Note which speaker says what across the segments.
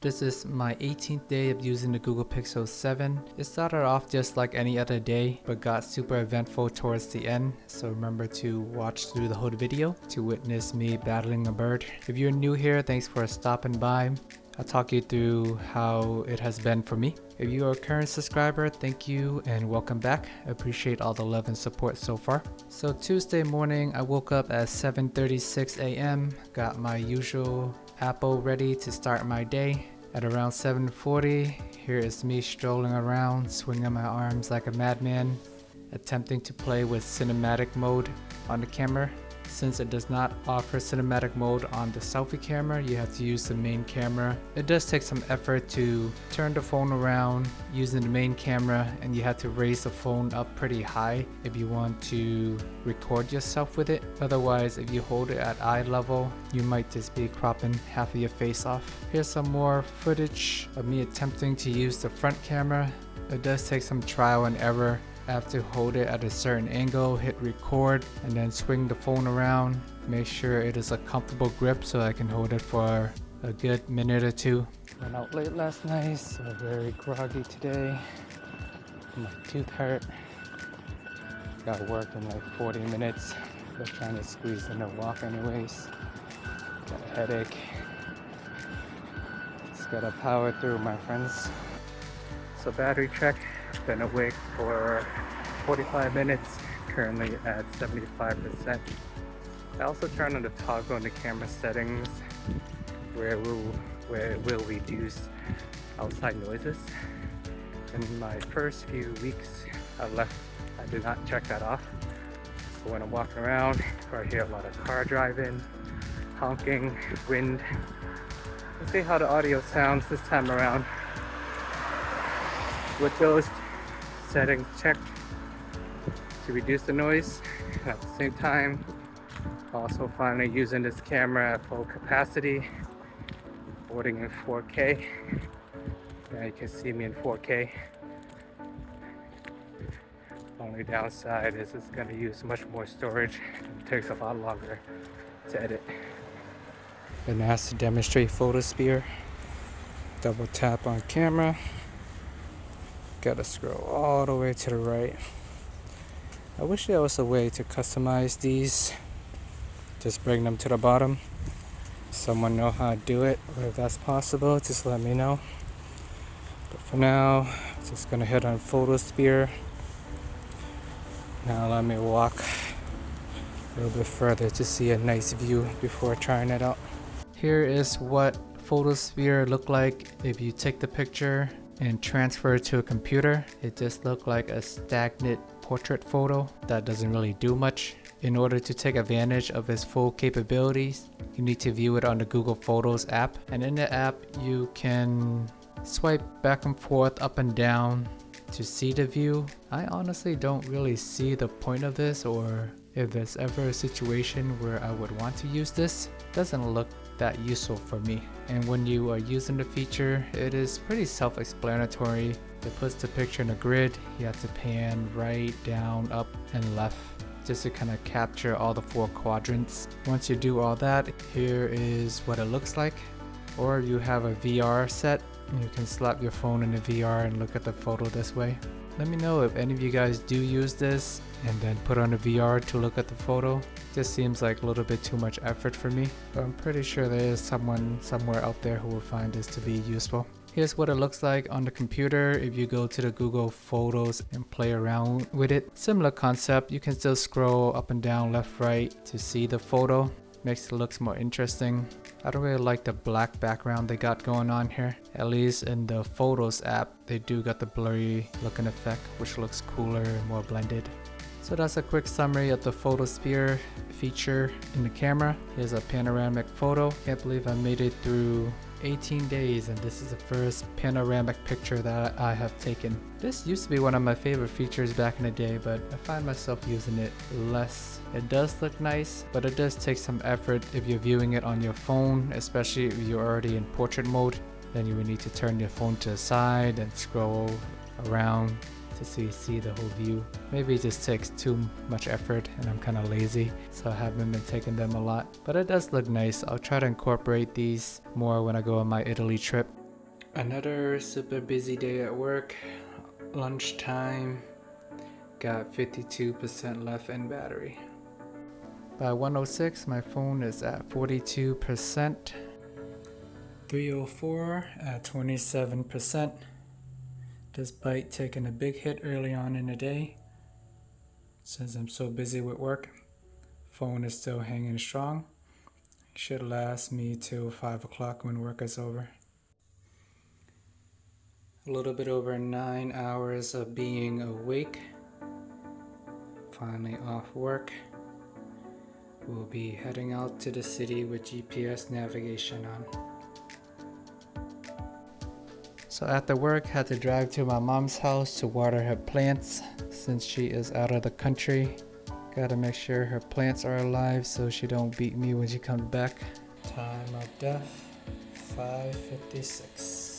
Speaker 1: This is my 18th day of using the Google Pixel 7. It started off just like any other day, but got super eventful towards the end, so remember to watch through the whole video to witness me battling a bird. If you're new here, thanks for stopping by. I'll talk you through how it has been for me. If you are a current subscriber, thank you and welcome back. I appreciate all the love and support so far. So Tuesday morning, I woke up at 7:36 a.m. Got my usual apple ready to start my day. At around 7:40, here is me strolling around, swinging my arms like a madman, attempting to play with cinematic mode on the camera. Since it does not offer cinematic mode on the selfie camera, you have to use the main camera. It does take some effort to turn the phone around using the main camera, and you have to raise the phone up pretty high if you want to record yourself with it. Otherwise, if you hold it at eye level, you might just be cropping half of your face off. Here's some more footage of me attempting to use the front camera. It does take some trial and error. I have to hold it at a certain angle, hit record, and then swing the phone around. Make sure it is a comfortable grip so I can hold it for a good minute or two. Went out late last night, so very groggy today. My tooth hurt. Got work in like 40 minutes, but trying to squeeze in a walk anyways. Got a headache. Just gotta power through, my friends. So battery check. Been awake for 45 minutes, currently at 75%. I also turned on the toggle in the camera settings where it will reduce outside noises. In my first few weeks I did not check that off. So when I'm walking around, I hear a lot of car driving, honking, wind. Let's see how the audio sounds this time around. With those settings checked to reduce the noise, and at the same time also finally using this camera at full capacity, recording in 4K. Now you can see me in 4K. Only downside is it's going to use much more storage and it takes a lot longer to edit. Been asked to demonstrate Photosphere. Double tap on camera. Gotta scroll all the way to the right. I wish there was a way to customize these. Just bring them to the bottom. Someone know how to do it, or if that's possible, just let me know. But for now, just gonna hit on Photosphere. Now let me walk a little bit further to see a nice view before trying it out. Here is what Photosphere look like if you take the picture and transfer it to a computer. It just looked like a stagnant portrait photo that doesn't really do much. In order to take advantage of its full capabilities, you need to view it on the Google Photos app, and in the app you can swipe back and forth, up and down to see the view. I honestly don't really see the point of this, or if there's ever a situation where I would want to use this. It doesn't look that useful for me. And when you are using the feature, it is pretty self-explanatory. It puts the picture in a grid. You have to pan right, down, up, and left just to kind of capture all the 4 quadrants. Once you do all that, here is what it looks like. Or you have a VR set, you can slap your phone in the VR and look at the photo this way. Let me know if any of you guys do use this and then put on the VR to look at the photo. Just seems like a little bit too much effort for me, but I'm pretty sure there is someone somewhere out there who will find this to be useful. Here's what it looks like on the computer if you go to the Google Photos and play around with it. Similar concept, you can still scroll up and down, left, right to see the photo. Makes it look more interesting. I don't really like the black background they got going on here. At least in the Photos app, they do got the blurry looking effect, which looks cooler and more blended. So that's a quick summary of the Photosphere feature in the camera. Here's a panoramic photo. Can't believe I made it through 18 days and this is the first panoramic picture that I have taken. This used to be one of my favorite features back in the day, but I find myself using it less. It does look nice, but it does take some effort if you're viewing it on your phone, especially if you're already in portrait mode. Then you would need to turn your phone to the side and scroll around to see the whole view. Maybe it just takes too much effort and I'm kind of lazy, so I haven't been taking them a lot. But it does look nice. I'll try to incorporate these more when I go on my Italy trip. Another super busy day at work. Lunchtime. Got 52% left in battery. By 1:06, my phone is at 42%. 3:04 at 27%. Despite taking a big hit early on in the day, since I'm so busy with work, phone is still hanging strong. Should last me till 5 o'clock when work is over. A little bit over 9 hours of being awake. Finally off work. We'll be heading out to the city with GPS navigation on. So after work, had to drive to my mom's house to water her plants since she is out of the country. Gotta make sure her plants are alive so she don't beat me when she comes back. Time of death, 5:56.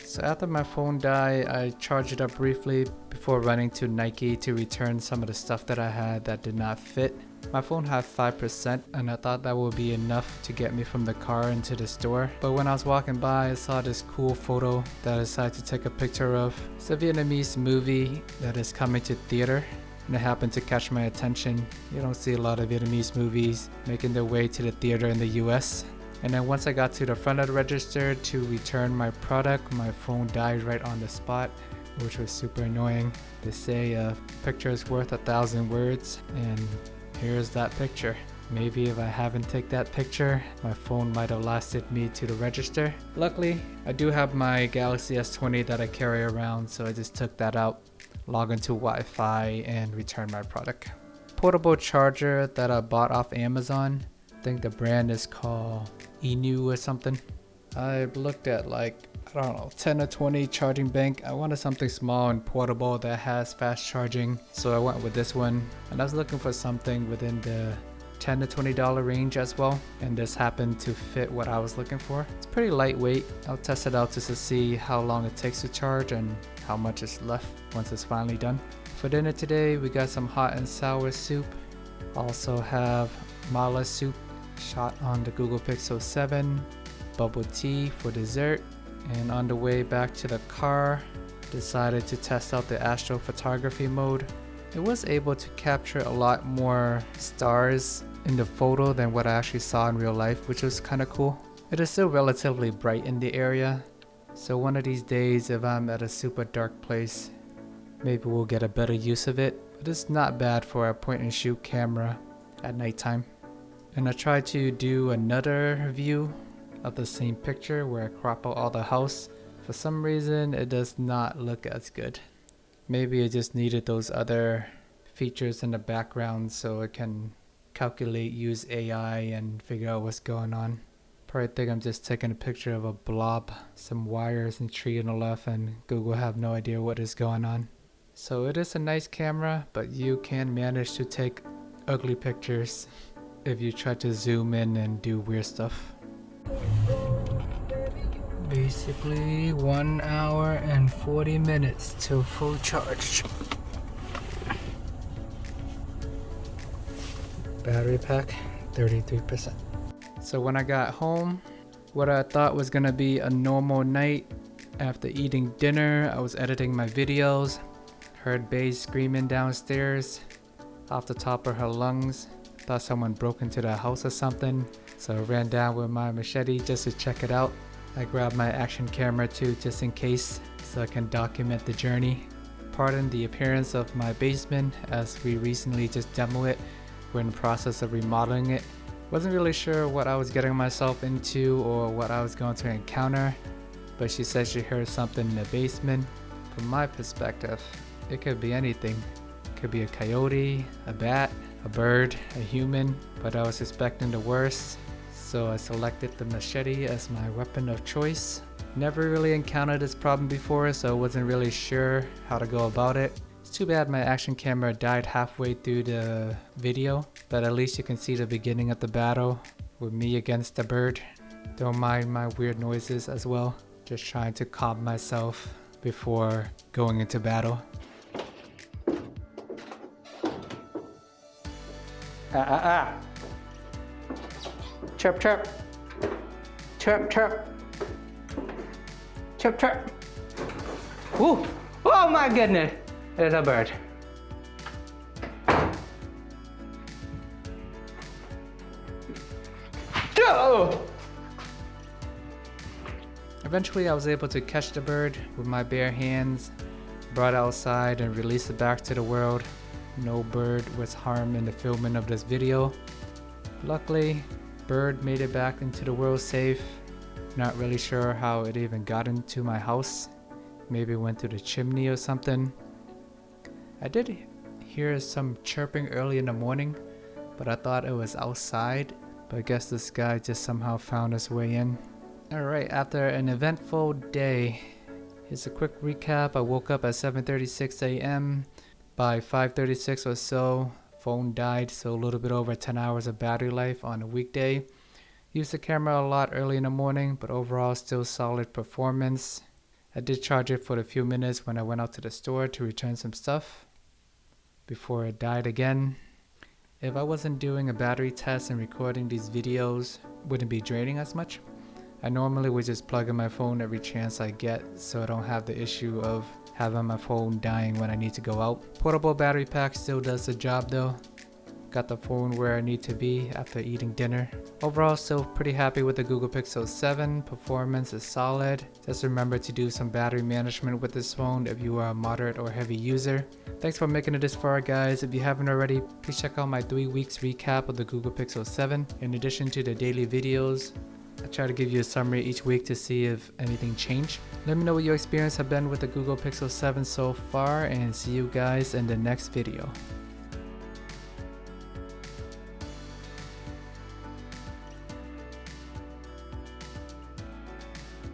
Speaker 1: So after my phone died, I charged it up briefly before running to Nike to return some of the stuff that I had that did not fit. My phone had 5% and I thought that would be enough to get me from the car into the store. But when I was walking by, I saw this cool photo that I decided to take a picture of. It's a Vietnamese movie that is coming to theater, and it happened to catch my attention. You don't see a lot of Vietnamese movies making their way to the theater in the US. And then once I got to the front of the register to return my product, my phone died right on the spot, which was super annoying. They say a picture is worth 1,000 words, and here's that picture. Maybe if I haven't taken that picture, my phone might have lasted me to the register. Luckily, I do have my Galaxy S20 that I carry around, so I just took that out, log into Wi-Fi, and return my product. Portable charger that I bought off Amazon. I think the brand is called Inu or something. I've looked at like, I don't know, 10 or 20 charging bank. I wanted something small and portable that has fast charging, so I went with this one. And I was looking for something within the $10 to $20 range as well, and this happened to fit what I was looking for. It's pretty lightweight. I'll test it out just to see how long it takes to charge and how much is left once it's finally done. For dinner today, we got some hot and sour soup. Also have mala soup shot on the Google Pixel 7, bubble tea for dessert, and on the way back to the car, decided to test out the astrophotography mode. It was able to capture a lot more stars in the photo than what I actually saw in real life, which was kind of cool. It is still relatively bright in the area, so one of these days if I'm at a super dark place, maybe we'll get a better use of it, but it's not bad for a point and shoot camera at nighttime. And I tried to do another view of the same picture where I crop out all the house. For some reason it does not look as good. Maybe it just needed those other features in the background so it can calculate, use AI and figure out what's going on. Probably think I'm just taking a picture of a blob, some wires and tree on the left, and Google have no idea what is going on. So it is a nice camera, but you can manage to take ugly pictures if you try to zoom in and do weird stuff. Basically 1 hour and 40 minutes till full charge. Battery pack 33%. So when I got home, what I thought was gonna be a normal night, after eating dinner I was editing my videos, heard Bae screaming downstairs off the top of her lungs. Thought someone broke into the house or something, so I ran down with my machete just to check it out. I grabbed my action camera too just in case, so I can document the journey. Pardon the appearance of my basement as we recently just demoed it. We're in the process of remodeling it. Wasn't really sure what I was getting myself into or what I was going to encounter, but she said she heard something in the basement. From my perspective, it could be anything. It could be a coyote, a bat, a bird, a human, but I was expecting the worst, so I selected the machete as my weapon of choice. Never really encountered this problem before, so I wasn't really sure how to go about it. It's too bad my action camera died halfway through the video, but at least you can see the beginning of the battle with me against the bird. Don't mind my weird noises as well, just trying to calm myself before going into battle. Chirp, chirp. Chirp, chirp. Chirp, chirp. Ooh. Oh my goodness. There's a bird. Oh! Eventually I was able to catch the bird with my bare hands, brought it outside and released it back to the world. No bird was harmed in the filming of this video. Luckily, bird made it back into the world safe. Not really sure how it even got into my house. Maybe it went through the chimney or something. I did hear some chirping early in the morning, but I thought it was outside. But I guess this guy just somehow found his way in. Alright, after an eventful day, here's a quick recap. I woke up at 7:36 a.m. By 5:36 or so, phone died, so a little bit over 10 hours of battery life on a weekday. Used the camera a lot early in the morning, but overall still solid performance. I did charge it for a few minutes when I went out to the store to return some stuff before it died again. If I wasn't doing a battery test and recording these videos, wouldn't be draining as much. I normally would just plug in my phone every chance I get, so I don't have the issue of having my phone dying when I need to go out. Portable battery pack still does the job though. Got the phone where I need to be after eating dinner. Overall, still pretty happy with the Google Pixel 7. Performance is solid. Just remember to do some battery management with this phone if you are a moderate or heavy user. Thanks for making it this far, guys. If you haven't already, please check out my 3 weeks recap of the Google Pixel 7. In addition to the daily videos, I try to give you a summary each week to see if anything changed. Let me know what your experience have been with the Google Pixel 7 so far, and see you guys in the next video.